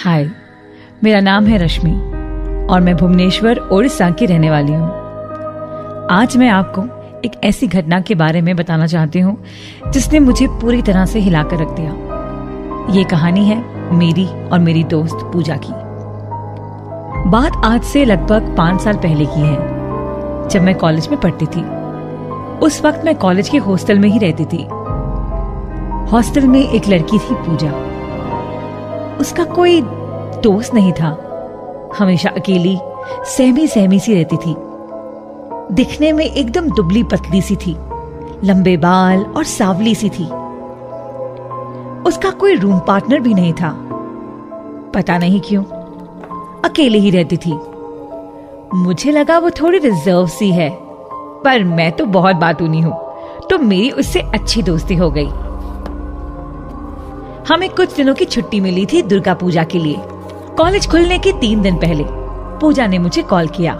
हाय, मेरा नाम है रश्मि और मैं भुवनेश्वर, उड़ीसा की रहने वाली हूँ। आज मैं आपको एक ऐसी घटना के बारे में बताना चाहती हूँ जिसने मुझे पूरी तरह से हिलाकर रख दिया। ये कहानी है मेरी और मेरी दोस्त पूजा की। बात आज से लगभग 5 साल पहले की है, जब मैं कॉलेज में पढ़ती थी। उस वक्त मैं कॉलेज के हॉस्टल में ही रहती थी। हॉस्टल में एक लड़की थी, पूजा। उसका कोई दोस्त नहीं था। हमेशा अकेली सहमी सहमी सी रहती थी। दिखने में एकदम दुबली पतली सी थी, लंबे बाल और सांवली सी थी। उसका कोई रूम पार्टनर भी नहीं था। पता नहीं क्यों अकेले ही रहती थी। मुझे लगा वो थोड़ी रिजर्व सी है, पर मैं तो बहुत बातूनी हूं, तो मेरी उससे अच्छी दोस्ती हो गई। हमें कुछ दिनों की छुट्टी मिली थी दुर्गा पूजा के लिए। कॉलेज खुलने के 3 दिन पहले पूजा ने मुझे कॉल किया।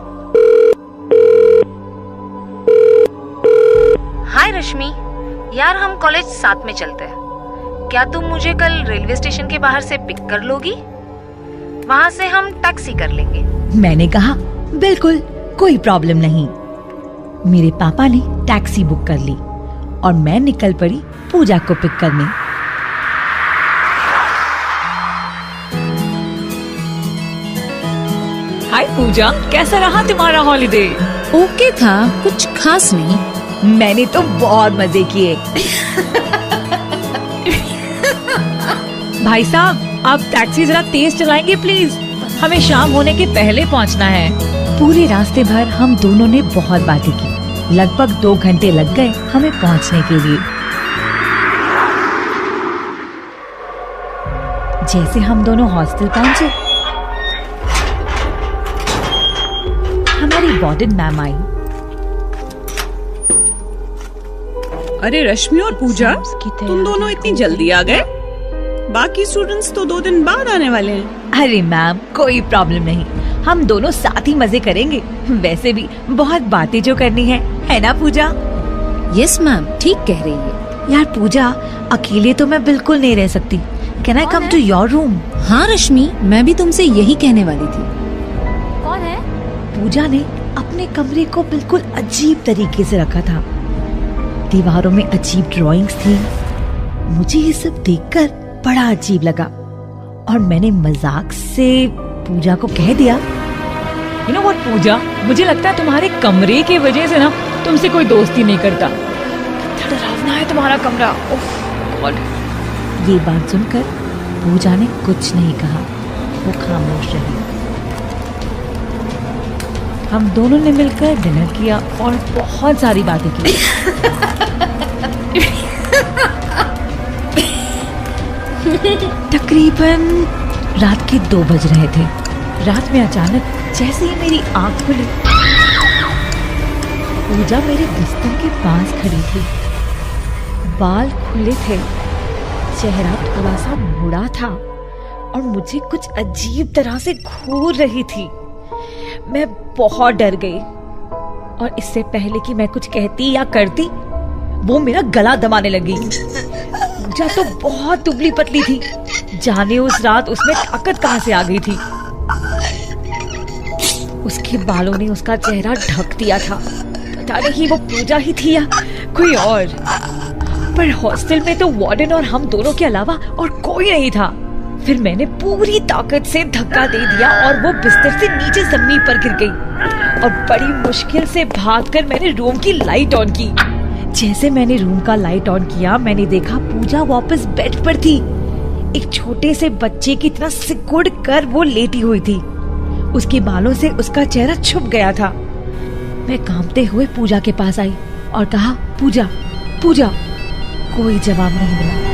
हाय रश्मि, यार हम कॉलेज साथ में चलते हैं। क्या तुम मुझे कल रेलवे स्टेशन के बाहर से पिक कर लोगी? वहाँ से हम टैक्सी कर लेंगे। मैंने कहा बिल्कुल, कोई प्रॉब्लम नहीं। मेरे पापा ने टैक्सी बुक कर ली और मैं निकल पड़ी पूजा को पिक करने। हाय पूजा, कैसा रहा तुम्हारा हॉलिडे? ओके था, कुछ खास नहीं। मैंने तो बहुत मजे किए। भाई साहब, आप टैक्सी जरा तेज चलाएंगे प्लीज, हमें शाम होने के पहले पहुंचना है। पूरे रास्ते भर हम दोनों ने बहुत बातें की। लगभग 2 घंटे लग गए हमें पहुंचने के लिए। जैसे हम दोनों हॉस्टल पहुंचे, हमारी वार्डन मैम आई। अरे रश्मि और पूजा, तुम दोनों इतनी जल्दी आ गए? बाकी स्टूडेंट्स तो 2 दिन बाद आने वाले हैं। अरे मैम, कोई प्रॉब्लम नहीं, हम दोनों साथ ही मजे करेंगे। वैसे भी बहुत बातें जो करनी है ना पूजा? यस मैम, ठीक कह रही है। यार पूजा, अकेले तो मैं बिल्कुल नहीं रह सकती। Can I come to your room? हाँ रश्मि, मैं भी तुमसे यही कहने वाली थी। कौन है? पूजा ने अपने कमरे को बिल्कुल अजीब तरीके से रखा था। दीवारों में अजीब ड्राइंग्स थी। मुझे ये सब देखकर बड़ा अजीब लगा और मैंने मजाक से पूजा को कह दिया, यू नो व्हाट पूजा, मुझे लगता है तुम्हारे कमरे के वजह से ना तुमसे कोई दोस्ती नहीं करता। कितना डरावना है तुम्हारा कमरा। ओह गॉड। ये बात सुनकर पूजा ने कुछ नहीं कहा, वो खामोश रही। हम दोनों ने मिलकर डिनर किया और बहुत सारी बातें की। तकरीबन रात के 2 बज रहे थे। रात में अचानक जैसे ही मेरी आंख खुली, पूजा मेरे बिस्तर के पास खड़ी थी। बाल खुले थे, चेहरा थोड़ा सा मुड़ा था और मुझे कुछ अजीब तरह से घूर रही थी। मैं बहुत डर गई और इससे पहले कि मैं कुछ कहती या करती, वो मेरा गला दबाने लगी। पूजा तो बहुत दुबली पतली थी, जाने उस रात उसमें ताकत कहां से आ गई थी। उसके बालों ने उसका चेहरा ढक दिया था। पता नहीं वो पूजा ही थी या कोई और। पर हॉस्टल में तो वार्डन और हम दोनों के अलावा और कोई नहीं था। फिर मैंने पूरी ताकत से धक्का दे दिया और वो बिस्तर से नीचे जमीन पर गिर गई और बड़ी मुश्किल से भागकर मैंने रूम की लाइट ऑन की। जैसे मैंने रूम का लाइट ऑन किया, मैंने देखा पूजा वापस बेड पर थी। एक छोटे से बच्चे की तरह सिकुड़ कर वो लेटी हुई थी। उसके बालों से उसका चेहरा छुप गया था। मैं कांपते हुए पूजा के पास आई और कहा, पूजा पूजा। कोई जवाब नहीं मिला।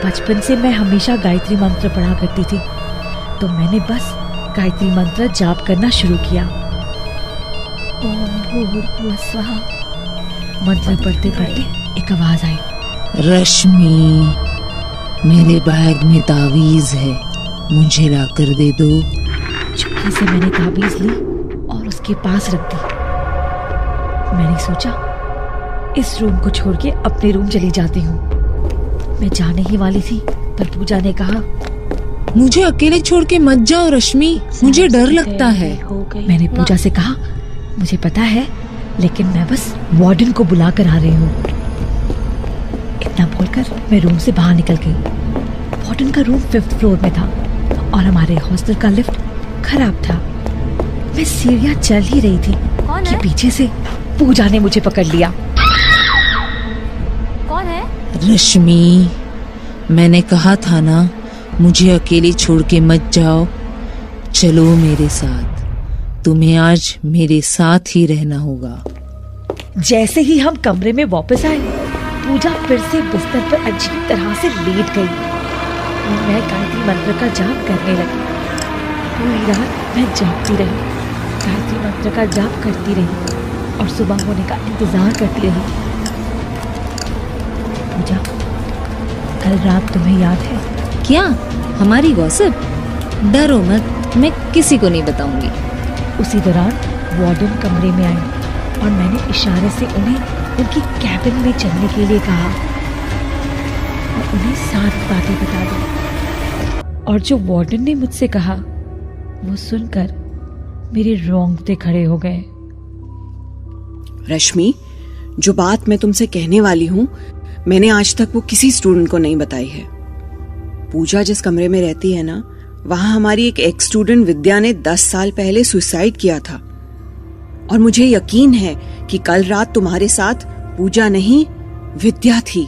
बचपन से मैं हमेशा गायत्री मंत्र पढ़ा करती थी, तो मैंने बस गायत्री मंत्र जाप करना शुरू किया। ओम भूर्भुवः स्वः। मंत्र पढ़ते पढ़ते एक आवाज आई, रश्मि, मेरे बैग में तावीज है, मुझे ला कर दे दो। चुपके से मैंने ताबीज ली और उसके पास रख दी। मैंने सोचा इस रूम को छोड़ के अपने रूम चली जाती हूँ। मैं जाने ही वाली थी, पर पूजा ने कहा, मुझे अकेले छोड़ के मत जाओ रश्मि, मुझे डर लगता है। मैंने पूजा से कहा, मुझे पता है, लेकिन मैं बस वार्डन को बुला कर आ रही हूँ। इतना बोलकर मैं रूम से बाहर निकल गई। वार्डन का रूम 5th फ्लोर में था और हमारे हॉस्टल का लिफ्ट खराब था। मैं सीढ़ियाँ चल ही रही थी कि पीछे से पूजा ने मुझे पकड़ लिया। कौन है? रश्मि, मैंने कहा था ना, मुझे अकेली छोड़ के मत जाओ। चलो मेरे साथ, तुम्हें आज मेरे साथ ही रहना होगा। जैसे ही हम कमरे में वापस आए, पूजा फिर से बिस्तर पर अजीब तरह से लेट गई और मैं गायत्री मंत्र का जाप करने लगी। पूरी रात मैं जागती रही, गायत्री मंत्र का जाप करती रही और सुबह होने का इंतजार करती रही। पूजा, कल रात तुम्हें याद है? क्या? हमारी गॉसिप? डरो मत, मैं किसी को नहीं बताऊंगी। उसी दौरान वार्डन कमरे में आई और मैंने इशारे से उन्हें उनकी कैबिन में चलने के लिए कहा और उन्हें सारी बातें बता दी। और जो वार्डन ने मुझसे कहा, वो सुनकर मेरे रोंगटे खड़े हो गए। रश्मि, जो बात मैं तुमसे कहने वाली हूँ, मैंने आज तक वो किसी स्टूडेंट को नहीं बताई है। पूजा जिस कमरे में रहती है ना, वहां हमारी एक एक्स स्टूडेंट विद्या ने 10 साल पहले सुसाइड किया था। और मुझे यकीन है कि कल रात तुम्हारे साथ पूजा नहीं, विद्या थी।